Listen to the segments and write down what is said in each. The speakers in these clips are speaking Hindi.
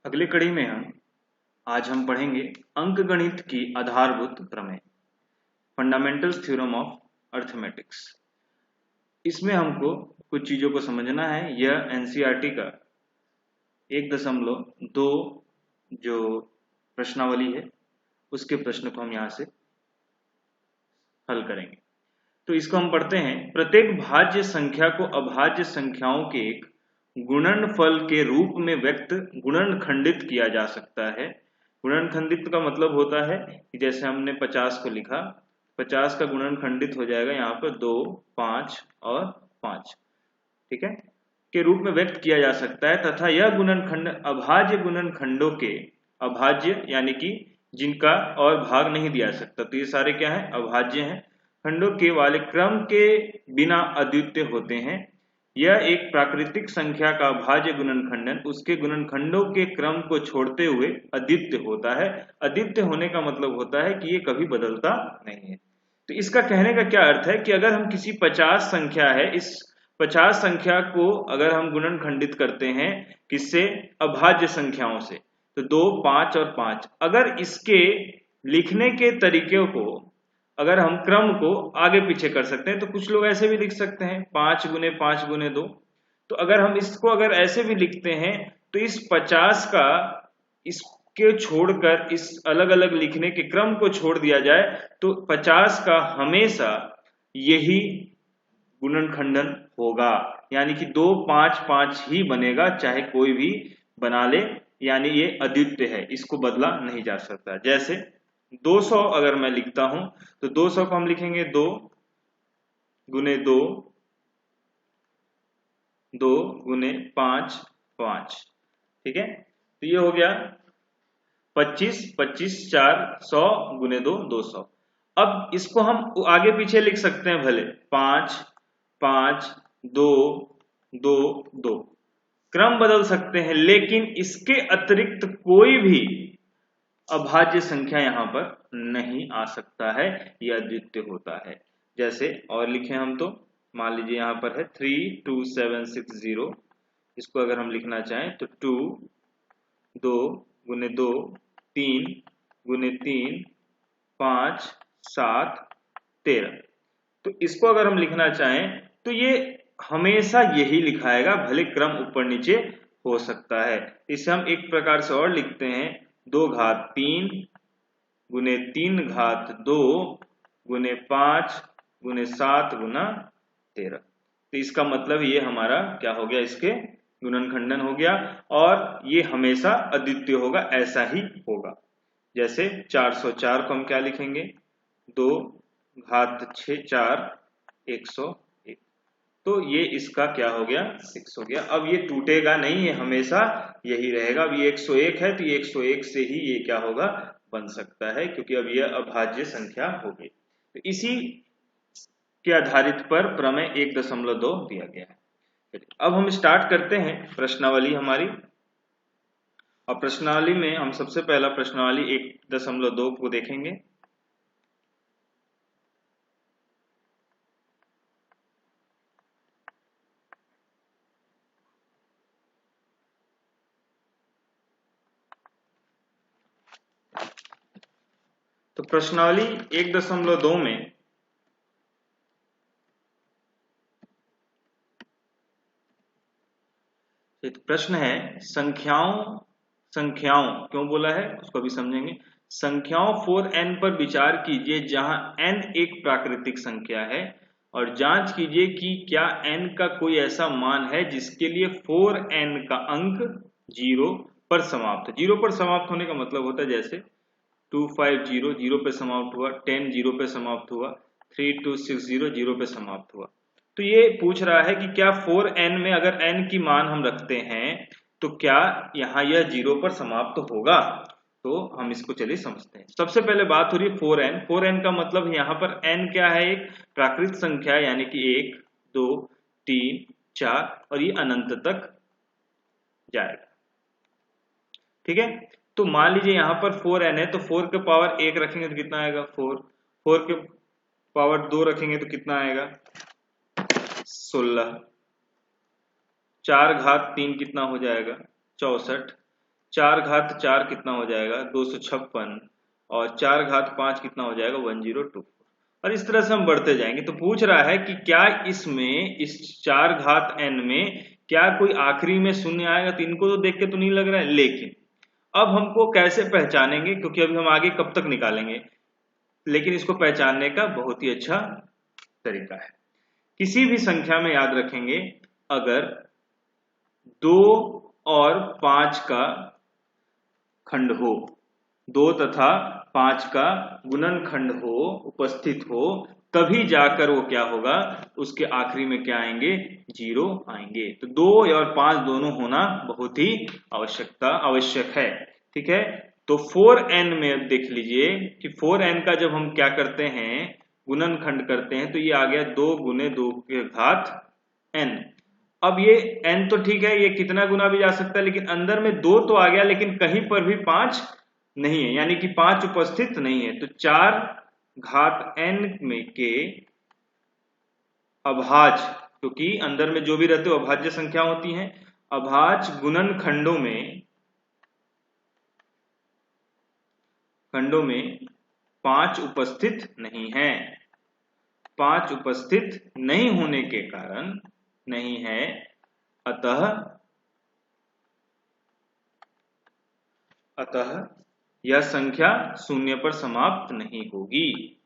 अगली कड़ी में आज हम पढ़ेंगे अंकगणित की आधारभूत प्रमेय, फंडामेंटल थ्योरम ऑफ अर्थमेटिक्स। इसमें हमको कुछ चीजों को समझना है। यह एनसीईआरटी का 1.2 जो प्रश्नावली है उसके प्रश्न को हम यहाँ से हल करेंगे। तो इसको हम पढ़ते हैं। प्रत्येक भाज्य संख्या को अभाज्य संख्याओं के एक गुणनफल के रूप में गुणनखंडित किया जा सकता है। गुणनखंडित का मतलब होता है कि जैसे हमने 50 को लिखा, 50 का गुणनखंडित हो जाएगा यहाँ पर 2, 5 और 5, ठीक है, के रूप में व्यक्त किया जा सकता है। तथा यह गुणनखंड अभाज्य गुणनखंडों के, अभाज्य यानी कि जिनका और भाग नहीं दिया सकता, तो ये सारे क्या है, अभाज्य हैं, खंडों के वाले क्रम के बिना अद्वितीय होते हैं। यह एक प्राकृतिक संख्या का अभाज्य गुणनखंडन उसके गुणनखंडों के क्रम को छोड़ते हुए अद्वितीय होता है। अद्वितीय होने का मतलब होता है कि ये कभी बदलता नहीं है। तो इसका कहने का क्या अर्थ है कि अगर हम किसी 50 संख्या है, इस 50 संख्या को अगर हम गुणनखंडित करते हैं किससे, अभाज्य संख्याओं से, तो 2, 5 और 5, अगर इसके लिखने के तरीके को, अगर हम क्रम को आगे पीछे कर सकते हैं तो कुछ लोग ऐसे भी लिख सकते हैं 5 गुने 5 गुने 2। तो अगर हम इसको अगर ऐसे भी लिखते हैं तो इस 50 का इसके छोड़कर इस अलग अलग लिखने के क्रम को छोड़ दिया जाए तो 50 का हमेशा यही गुणनखंडन होगा, यानी कि 2, 5, 5 ही बनेगा, चाहे कोई भी बना ले, यानी ये अद्वितीय है, इसको बदला नहीं जा सकता। जैसे 200 अगर मैं लिखता हूं तो 200 को हम लिखेंगे 2 गुने 2, 2 गुने 5, 5, ठीक है। तो ये हो गया 25, 25 4 100 गुने 2, 200। अब इसको हम आगे पीछे लिख सकते हैं भले 5, 5, 2, 2, 2, क्रम बदल सकते हैं, लेकिन इसके अतिरिक्त कोई भी अभाज्य संख्या यहां पर नहीं आ सकता है, यह अद्वितीय होता है। जैसे और लिखें हम तो मान लीजिए यहां पर है 32760, इसको अगर हम लिखना चाहें तो 2 2 गुने 2, 3 गुने 3, 5 7 13। तो इसको अगर हम लिखना चाहें तो ये हमेशा यही लिखाएगा, भले क्रम ऊपर नीचे हो सकता है। इसे हम एक प्रकार से और लिखते हैं 2 घात 3 गुने 3 घात 2 गुने 5 गुने 7 गुना 13। तो इसका मतलब ये हमारा क्या हो गया, इसके गुणनखंडन हो गया, और ये हमेशा अद्वितीय होगा, ऐसा ही होगा। जैसे 404 को हम क्या लिखेंगे, 2 घात 6 4 101, तो ये इसका क्या हो गया, 6 हो गया। अब ये टूटेगा नहीं, ये हमेशा यही रहेगा। अब ये 101 है तो ये 101 से ही ये क्या होगा, बन सकता है, क्योंकि अब ये अभाज्य संख्या हो गई। तो इसी के आधारित पर प्रमेय 1.2 दिया गया है। अब हम स्टार्ट करते हैं प्रश्नावली हमारी, और प्रश्नावली में हम सबसे पहला प्रश्नावली 1.2 को देखेंगे। तो प्रश्नावली 1.2 में एक प्रश्न है, संख्याओं क्यों बोला है उसको भी समझेंगे। संख्याओं 4n पर विचार कीजिए जहां n एक प्राकृतिक संख्या है, और जांच कीजिए कि क्या n का कोई ऐसा मान है जिसके लिए 4n का अंक 0 पर समाप्त है। 0 पर समाप्त होने का मतलब होता है जैसे 250 0 पे समाप्त हुआ, 10 0 पे समाप्त हुआ, 3260 0 पे समाप्त हुआ। तो ये पूछ रहा है कि क्या 4n में अगर n की मान हम रखते हैं तो क्या यहाँ यह 0 पर समाप्त होगा। तो हम इसको चलिए समझते हैं। सबसे पहले बात हो रही है 4n। 4n का मतलब यहाँ पर n क्या है, एक प्राकृतिक संख्या, यानी कि 1 2 3 4 और ये अनंत तक जाएगा, ठीक है। तो मान लीजिए यहाँ पर 4n है, तो 4 के पावर 1 रखेंगे तो कितना आएगा 4, 4 के पावर 2 रखेंगे तो कितना आएगा 16, 4 घात 3 कितना हो जाएगा 64, 4 घात 4 कितना हो जाएगा 256 और 4 घात 5 कितना हो जाएगा 1024 और इस तरह से हम बढ़ते जाएंगे। तो पूछ रहा है कि क्या इसमें इस 4 घात n में क्या कोई आखिरी में शून्य आएगा, तो इनको तो देख के तो नहीं लग रहा है, लेकिन अब हमको कैसे पहचानेंगे, क्योंकि अभी हम आगे कब तक निकालेंगे, लेकिन इसको पहचानने का बहुत ही अच्छा तरीका है। किसी भी संख्या में याद रखेंगे अगर 2 और 5 का खंड हो, 2 तथा 5 का गुणनखंड हो, उपस्थित हो, तभी जाकर वो क्या होगा, उसके आखिरी में क्या आएंगे 0 आएंगे। तो 2 और 5 दोनों होना बहुत ही आवश्यक है। ठीक है, तो 4n में अब देख लीजिए कि 4n का जब हम क्या करते हैं गुणनखंड करते हैं तो ये आ गया 2 गुने 2 के घात n। अब ये n तो ठीक है, ये कितना गुना भी जा सकता है, लेकिन अंदर में 2 तो आ गया, लेकिन कहीं पर भी 5 नहीं है, यानी कि 5 उपस्थित नहीं है। तो 4 घात n में के अभाज्य, क्योंकि अंदर में जो भी रहते हो अभाज्य संख्या होती हैं, अभाज्य गुणनखंडों में 5 उपस्थित नहीं है। 5 उपस्थित नहीं होने के कारण नहीं है, अतः यह संख्या शून्य पर समाप्त नहीं होगी।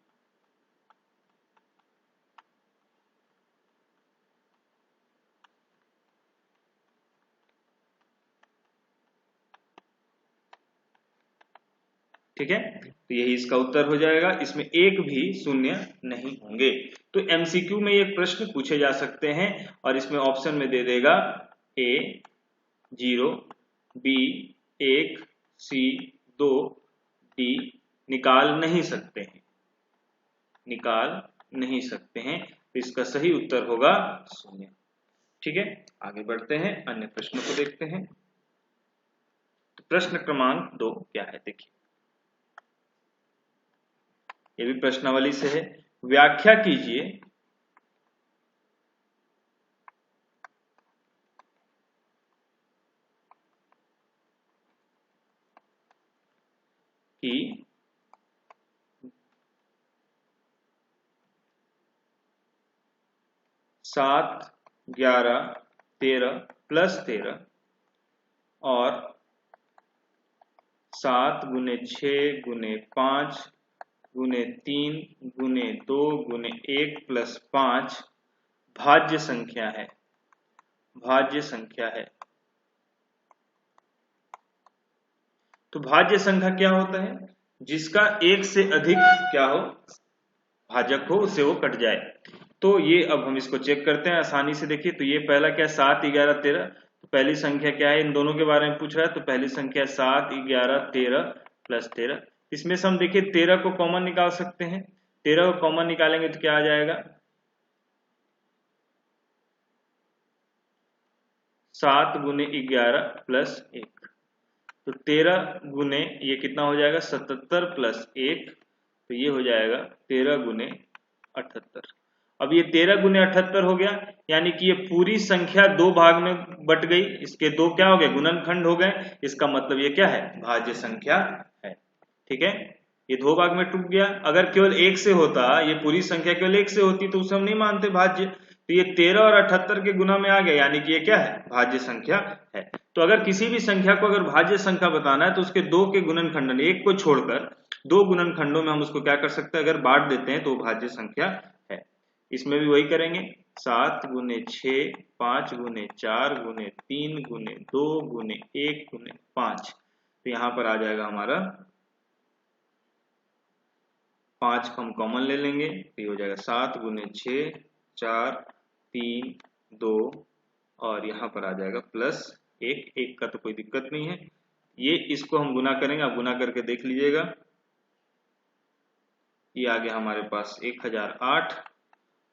ठीक है, तो यही इसका उत्तर हो जाएगा, इसमें एक भी शून्य नहीं होंगे। तो एमसीक्यू में ये प्रश्न पूछे जा सकते हैं और इसमें ऑप्शन में दे देगा A 0, B 1, C 2, D निकाल नहीं सकते हैं, तो इसका सही उत्तर होगा शून्य। ठीक है, आगे बढ़ते हैं, अन्य प्रश्नों को देखते हैं। तो प्रश्न क्रमांक 2 क्या है, देखिए, ये भी प्रश्नावली से है। व्याख्या कीजिए कि 7, 11, 13 प्लस 13 और 7 गुने 6 गुने 5 गुने 3 गुने 2 गुने 1 प्लस 5 भाज्य संख्या है। तो भाज्य संख्या क्या होता है, जिसका एक से अधिक क्या हो भाजक हो, उससे वो कट जाए। तो ये अब हम इसको चेक करते हैं आसानी से। देखिए, तो ये पहला क्या है 7, 11, 13, तो पहली संख्या क्या है, इन दोनों के बारे में पूछ रहा है, तो पहली संख्या 7, 11, 13 प्लस 13। इसमें से हम देखिए 13 को कॉमन निकाल सकते हैं, 13 को कॉमन निकालेंगे तो क्या आ जाएगा 7 गुने 11 प्लस 1, तो 13 गुने ये कितना हो जाएगा 77 प्लस 1, तो ये हो जाएगा 13 गुने 78। अब ये 13 गुने 78 हो गया, यानी कि ये पूरी संख्या 2 भाग में बट गई, इसके 2 क्या हो गए गुणनखंड हो गए, इसका मतलब ये क्या है भाज्य संख्या है। ठीक है, ये 2 भाग में टूट गया। अगर केवल 1 से होता, ये पूरी संख्या केवल 1 से होती तो उसे हम नहीं मानते भाज्य, तो ये 13 और 78 के गुना में आ गया, यानी कि ये क्या है भाज्य संख्या है। तो अगर किसी भी संख्या को अगर भाज्य संख्या बताना है तो उसके 2 के गुणनखंड, एक को छोड़कर 2 गुणनखंडों में हम उसको क्या कर सकते हैं, अगर बांट देते हैं तो भाज्य संख्या है। इसमें भी वही करेंगे, 7 गुने 6, 5 गुने 4 गुने 3 गुने 2 गुने 1 गुने 5, तो यहां पर आ जाएगा हमारा 5 को हम कॉमन ले लेंगे, तो ये हो जाएगा 7 गुने 6, 4 3 2 और यहाँ पर आ जाएगा प्लस 1 का तो कोई दिक्कत नहीं है। ये इसको हम गुना करेंगे, आप गुना करके देख लीजिएगा, ये आ गया हमारे पास 1008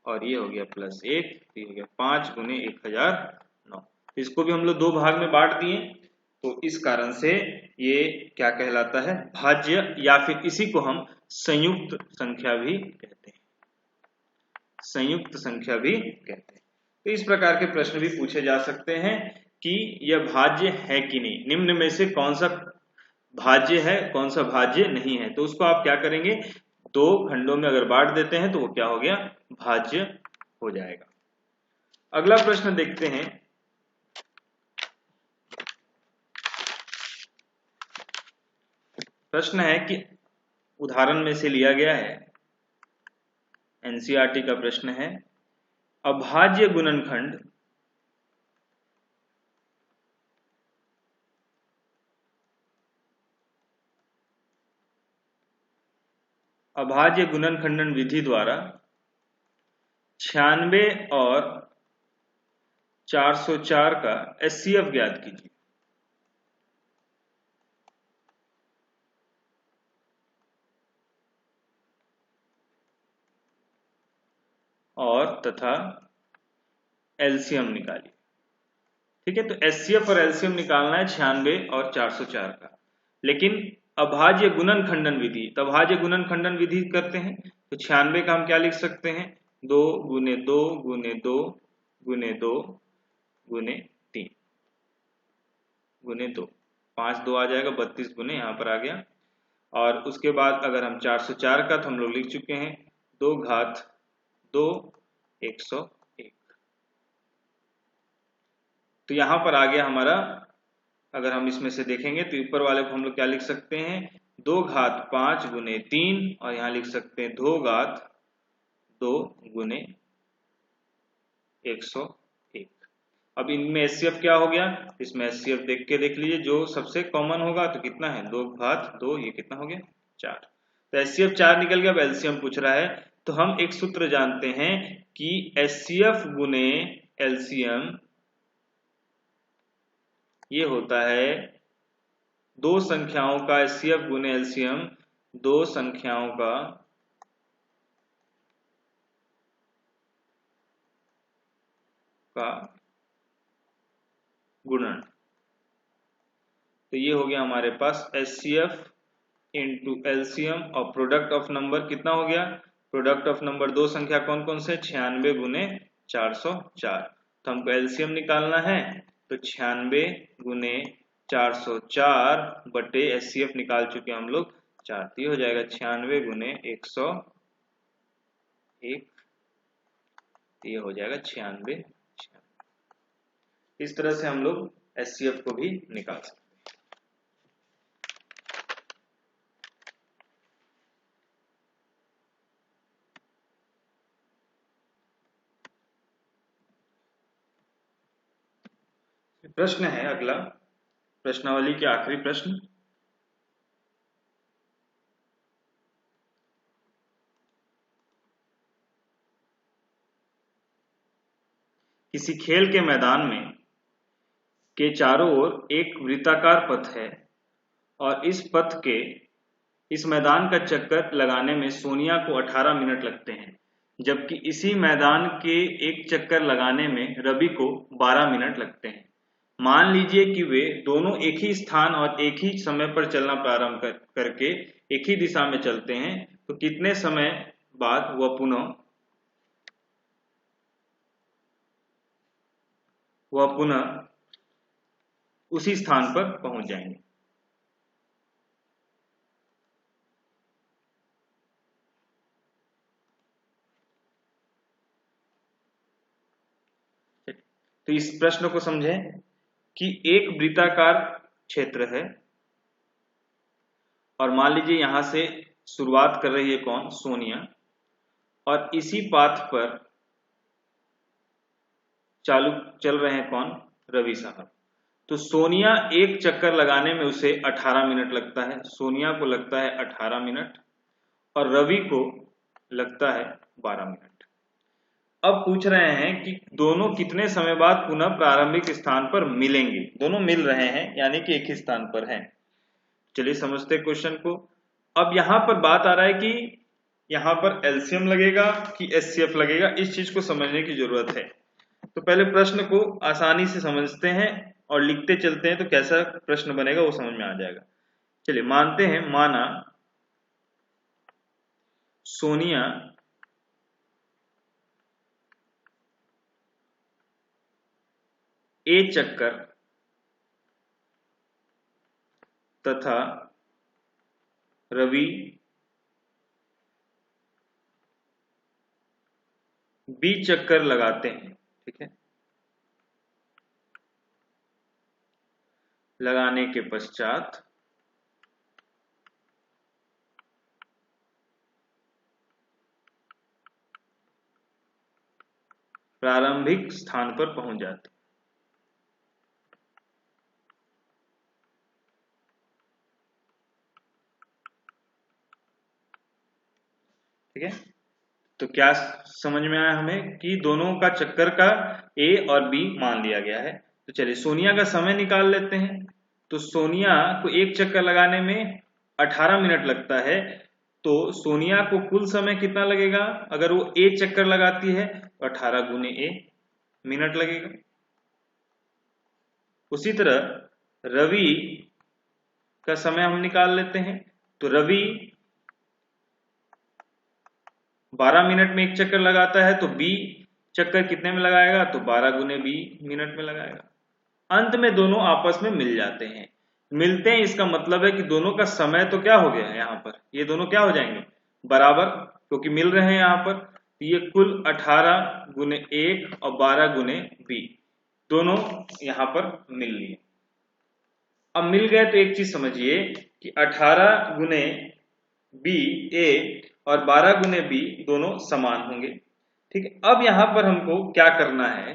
और ये हो गया प्लस 1, तो ये हो गया 5 गुने 1009। तो इसको भी हम लोग 2 भाग में बांट दिए, तो इस कारण से ये क्या कहलाता है भाज्य, या फिर इसी को हम संयुक्त संख्या भी कहते हैं, संयुक्त संख्या भी कहते हैं। तो इस प्रकार के प्रश्न भी पूछे जा सकते हैं कि यह भाज्य है कि नहीं, निम्न में से कौन सा भाज्य है कौन सा भाज्य नहीं है। तो उसको आप क्या करेंगे, दो खंडों में अगर बांट देते हैं तो वो क्या हो गया, भाज्य हो जाएगा। अगला प्रश्न देखते हैं। प्रश्न है कि उदाहरण में से लिया गया है, एनसीईआरटी का प्रश्न है, अभाज्य गुणनखंड अभाज्य गुणनखंडन विधि द्वारा 96 और 404 का एचसीएफ ज्ञात कीजिए। और तथा एलसीएम निकालिए। ठीक है, तो एचसीएफ और एलसीएम निकालना है 96 और 404 का। लेकिन अभाज्य गुणनखंडन विधि, तो अभाज्य गुणनखंडन विधि करते हैं तो 96 का हम क्या लिख सकते हैं, 2 गुने 2 गुने 2 गुने 2 गुने 3 गुने 2, 5 2 आ जाएगा, 32 गुने यहाँ पर आ गया। और उसके बाद अगर हम 404 का, तो हम लोग लिख चुके हैं 2 घात 2 101। तो यहां पर आ गया हमारा, अगर हम इसमें से देखेंगे तो ऊपर वाले को हम लोग क्या लिख सकते हैं, 2 घात 5 गुने 3, और यहां लिख सकते हैं 2 घात 2 गुने 101। अब इनमें एचसीएफ क्या हो गया, इसमें एचसीएफ देख लीजिए, जो सबसे कॉमन होगा तो कितना है, 2 घात 2, ये कितना हो गया 4। तो एचसीएफ 4 निकल गया। अब एलसीएम पूछ रहा है, तो हम एक सूत्र जानते हैं कि एचसीएफ गुने एलसीएम ये होता है दो संख्याओं का एचसीएफ गुने एलसीएम, दो संख्याओं का गुणन। तो ये हो गया हमारे पास एचसीएफ इंटू एलसीएम, और प्रोडक्ट ऑफ नंबर कितना हो गया, प्रोडक्ट ऑफ नंबर दो संख्या कौन कौन से, 96 गुने 404। तो हमको एलसीएम निकालना है, तो 96 गुने 404 बटे एचसीएफ निकाल चुके हम लोग 4, तो ये हो जाएगा 96 गुने 101, ये हो जाएगा 96। इस तरह से हम लोग एचसीएफ को भी निकाल सकते हैं। प्रश्न है अगला, प्रश्नावली के आखिरी प्रश्न, किसी खेल के मैदान में के चारों ओर एक वृत्ताकार पथ है और इस मैदान का चक्कर लगाने में सोनिया को 18 मिनट लगते हैं, जबकि इसी मैदान के एक चक्कर लगाने में रवि को 12 मिनट लगते हैं। मान लीजिए कि वे दोनों एक ही स्थान और एक ही समय पर चलना प्रारंभ करके एक ही दिशा में चलते हैं, तो कितने समय बाद वह पुनः उसी स्थान पर पहुंच जाएंगे। तो इस प्रश्न को समझें कि एक वृत्ताकार क्षेत्र है और मान लीजिए यहां से शुरुआत कर रही है कौन, सोनिया, और इसी पाथ पर चल रहे हैं कौन, रवि साहब। तो सोनिया एक चक्कर लगाने में उसे 18 मिनट लगता है, सोनिया को लगता है 18 मिनट और रवि को लगता है 12 मिनट। अब पूछ रहे हैं कि दोनों कितने समय बाद पुनः प्रारंभिक स्थान पर मिलेंगे। दोनों मिल रहे हैं यानी कि एक ही स्थान पर हैं। चलिए समझते क्वेश्चन को। अब यहां पर बात आ रहा है कि यहां पर एलसीएम लगेगा कि एचसीएफ लगेगा, इस चीज को समझने की जरूरत है। तो पहले प्रश्न को आसानी से समझते हैं और लिखते चलते हैं, तो कैसा प्रश्न बनेगा वो समझ में आ जाएगा। चलिए मानते हैं, माना सोनिया ए चक्कर तथा रवि बी चक्कर लगाते हैं, ठीक है। लगाने के पश्चात प्रारंभिक स्थान पर पहुंच जाते हैं। ठीक है, तो क्या समझ में आया हमें कि दोनों का चक्कर का ए और बी मान लिया गया है। तो चलिए सोनिया का समय निकाल लेते हैं। तो सोनिया को एक चक्कर लगाने में 18 मिनट लगता है, तो सोनिया को कुल समय कितना लगेगा? अगर वो एक चक्कर लगाती है तो 18 गुने ए मिनट लगेगा। उसी तरह रवि का समय हम निकाल लेते हैं। तो रवि 12 मिनट में एक चक्कर लगाता है, तो बी चक्कर कितने में लगाएगा? तो 12 गुने बी मिनट में लगाएगा। अंत में दोनों आपस में मिल जाते हैं। मिलते हैं इसका मतलब है कि दोनों का समय तो क्या हो गया है, यहाँ पर ये दोनों क्या हो जाएंगे? बराबर, क्योंकि मिल रहे हैं यहाँ पर। तो ये कुल 18 गुने 1 और 12 गुने बी दोनों यहाँ पर मिल लिए। अब मिल गए तो एक चीज समझिए कि 18 गुने बी ए और 12 गुने बी दोनों समान होंगे। ठीक है, अब यहां पर हमको क्या करना है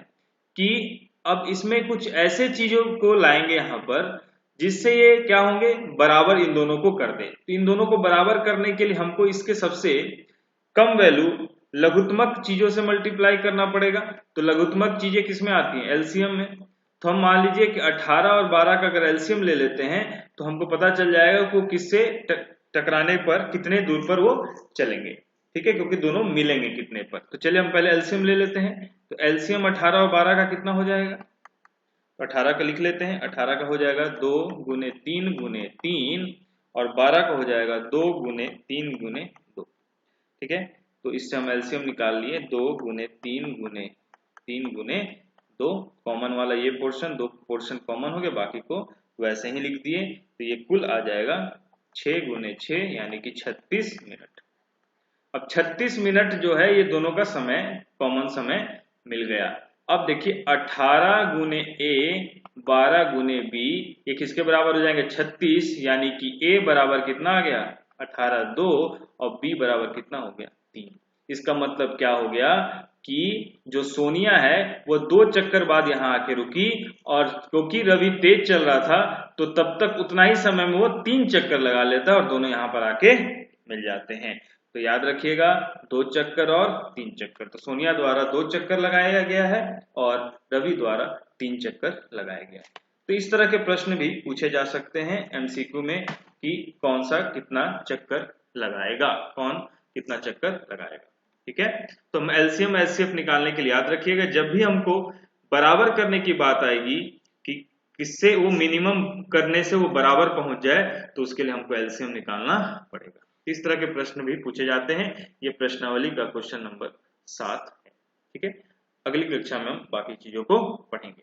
कि अब इसमें कुछ ऐसे चीजों को लाएंगे यहां पर जिससे ये क्या होंगे? बराबर इन दोनों को कर दे। तो इन दोनों को बराबर करने के लिए हमको इसके सबसे कम वैल्यू लघुत्तमक चीजों से मल्टीप्लाई करना पड़ेगा। तो लघुत्तमक चीजें किसमें आती हैं? एलसीएम में। तो हम मान लीजिए कि 18 और 12 का अगर एलसीएम ले लेते हैं तो हमको पता चल जाएगा कि वो किससे टकराने पर कितने दूर पर वो चलेंगे। ठीक है, क्योंकि दोनों मिलेंगे कितने पर। तो चलिए हम पहले एलसीएम ले लेते हैं। तो एलसीएम 18 और 12 का कितना हो जाएगा? तो 18 का लिख लेते हैं। 18 का हो जाएगा 2 गुने 3 गुने 3 और 12 का हो जाएगा 2 गुने 3 गुने 2। ठीक है, तो इससे हम एलसीएम निकाल लिए। 2 गुने 3 गुने 3 गुने 2, कॉमन वाला ये पोर्शन, 2 पोर्शन कॉमन हो गया, बाकी को वैसे ही लिख दिए। तो ये कुल आ जाएगा 6 गुने 6 यानी कि 36 मिनट। अब 36 मिनट जो है ये दोनों का समय, कॉमन समय मिल गया। अब देखिए 18 गुने ए 12 गुने बी ये किसके बराबर हो जाएंगे? 36, यानी कि ए बराबर कितना आ गया? 18 2 और बी बराबर कितना हो गया? 3। इसका मतलब क्या हो गया कि जो सोनिया है वो 2 चक्कर बाद यहाँ आके रुकी, और क्योंकि रवि तेज चल रहा था तो तब तक उतना ही समय में वो 3 चक्कर लगा लेता है और दोनों यहाँ पर आके मिल जाते हैं। तो याद रखिएगा 2 चक्कर और 3 चक्कर। तो सोनिया द्वारा 2 चक्कर लगाया गया है और रवि द्वारा 3 चक्कर लगाया गया है। तो इस तरह के प्रश्न भी पूछे जा सकते हैं एमसीक्यू में कि कौन सा कितना चक्कर लगाएगा, कौन कितना चक्कर लगाएगा। ठीक है, तो हम एलसीएम एचसीएफ निकालने के लिए याद रखिएगा जब भी हमको बराबर करने की बात आएगी कि किससे वो मिनिमम करने से वो बराबर पहुंच जाए, तो उसके लिए हमको एलसीएम निकालना पड़ेगा। इस तरह के प्रश्न भी पूछे जाते हैं। ये प्रश्नावली का क्वेश्चन नंबर 7 है। ठीक है, अगली कक्षा में हम बाकी चीजों को पढ़ेंगे।